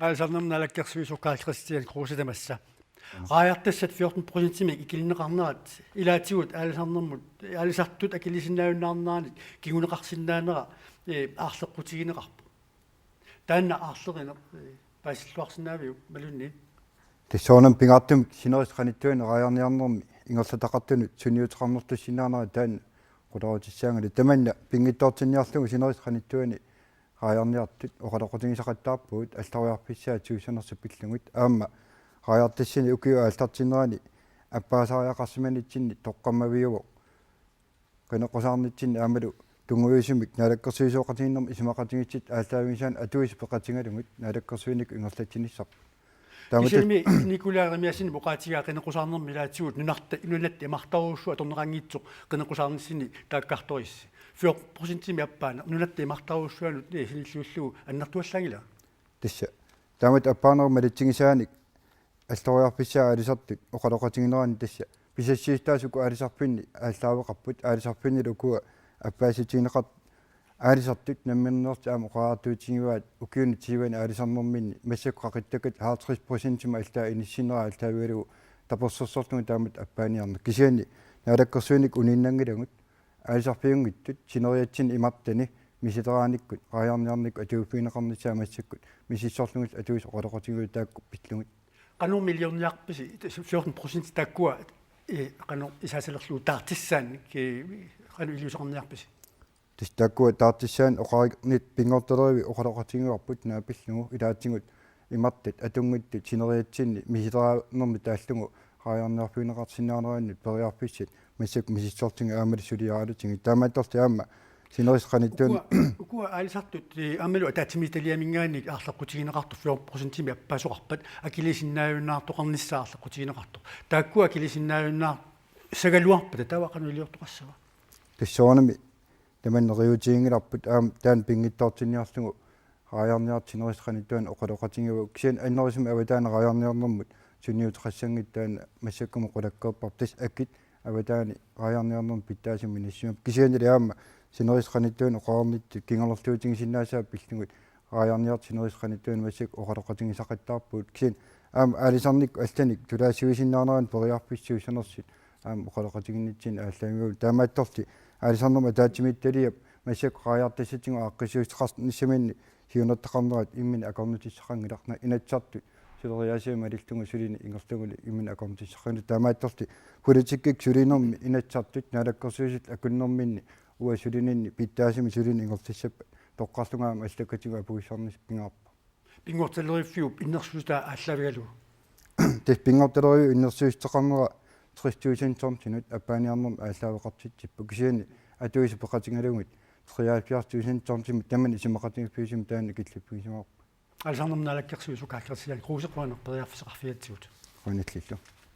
Alsarnam nalakkersuisuqqaal Christian Kruusitamassa. Raajartassat 14% ikilneqarnerat ilaatigut aalisarnermut aalisartut akilisinnaunnaarnaanit kiguneqarsinnaanera aarleqqutigineqarpu. Taanna aarleriner paasilluarsinaaviu malunni. Tissoonam pingaartum sinerisqanittuina raajarniarnermi ingerlataqartunut suniuteqarnertussinaanera taan qularutissaangali tamanna pingittoortinniarlugu sinerisqanittuani raajarniartut oqaloqutigisaqattaarpuut allariarpissaa tuusanersuppillugut aamma raajartassini ukiu aaltartinnerani аппаасариақарсиманитсинни тоққаммавиуво канеққусаарнитсинни аамалу тунгуисимик налаккерсуисооқатигиннерми исимақатигитсит ааллаависаан атуис пеқатингалугут налаккерсуиник ингерлатсиниссар тааматми никулааримиасини поқаатигаа канеққусаарнерми лаатигут нунарта инунат имартаруussua торнеқангитсоқ канеққусаарнissini тааккарторисси 4% аппаана нунатта имартаруuссуанут силиллууллугу аннартуаллагила тасса таамат аппаанерма латсигисааник аллориарписсаа алисартут оқалоқатигинерани тасса писассиистаасуку алисарпинни ааллаавеқарпут алисарпинни лукуа аппааситигинеқар алисартут наммернерти аама оқаартуутигиваат укиуни тивани алисарнерминни массаққақиттакат 50% аллаа иниссинера аллаавигалугу таперсерсортугу таамат аппааниарна кисиани налаккерсуиник униннангилагут алисарпиунгиттут синериатсин имартани миситерааниккут раяарниарникку атууппинеқарнисаа массаккут мисиссорлугут атуис оқалоқатигиваат таакку пиллугут qanu millionjarpisi 14% takkua qanu isaasallerluu taartissaan ki qanu iluusoqarniarpisi takkua taartissaan oqariqnit pingortelerivi oqaloqatinguarput naapillugu ilaatingut imartat atunguttut sineriatsinni misiteranermi taallugu raajarniarpiuneqarsinnaaneraanni periarpissit massak misissortinga aamali suliaraalutigi taamaattorti aamma sinerisqanittuun ukua aalisartut aamalu ataatimitaliamingaannik aarleqqutigineqartu 4% appasoqarpat akilisinnaayunnaartoqarnissaa aarleqqutigineqartu taakkua akilisinnaayunnaar sagaluarpat tawaqanu iliortoqassava tassoonami tamanneriutigingilarput aam taan pingittoortinniarlugu raajarniart sinerisqanittuun oqaloqatingivu kisian annerisum avataana raajarniarnermut sunniuteqassangit taana massakkumu qulakkeerpar tas akkit avataani raajarniarnerm pittaasumi nassumap kisianili aamma sinerisqanittuun oqaarnittut kingerlerluutigisinnaasаа pillungut raajarniart sinerisqanittuun massak oqaloqatigisaqattaarpuut kisin aam aalisarnikku allanik tulaasiuisinnaarneraan periarpissuusanersit aam oqaloqatiginnitsin aallamiguu taamaattorti aalisarnerma taatimittaliap масsak raajartassatigu aaqqisuusteqarnissaminni hiunertaqarnerat immin akornutissaqangilarna inatsartut сулериасима алиллугу сулини ингерлугули иммин акормтиссаққани таамаатторти политиккик сулинерми инаtsartut налаккерсуисит акуннэрминни уа сулининни питтаасими сулини ингертиссаппа тоққарлунгаама аллаккатигу апугиссарнис пингаарпа пингорталериффиуп иннерсуста ааллавигалу тес пингорталериу иннерсуистеқарнера 3000 тинут аппааниарнерм ааллаавеқартитсиппа кисиани атуиси пеқатингалугит 73,000 тамани исимақатигиппиусим таана киллиппигисимаа алсарнерм налаккерсуисукааккерсиан круусеқуанерпериарфисеқарфиатсигут қунитлиллу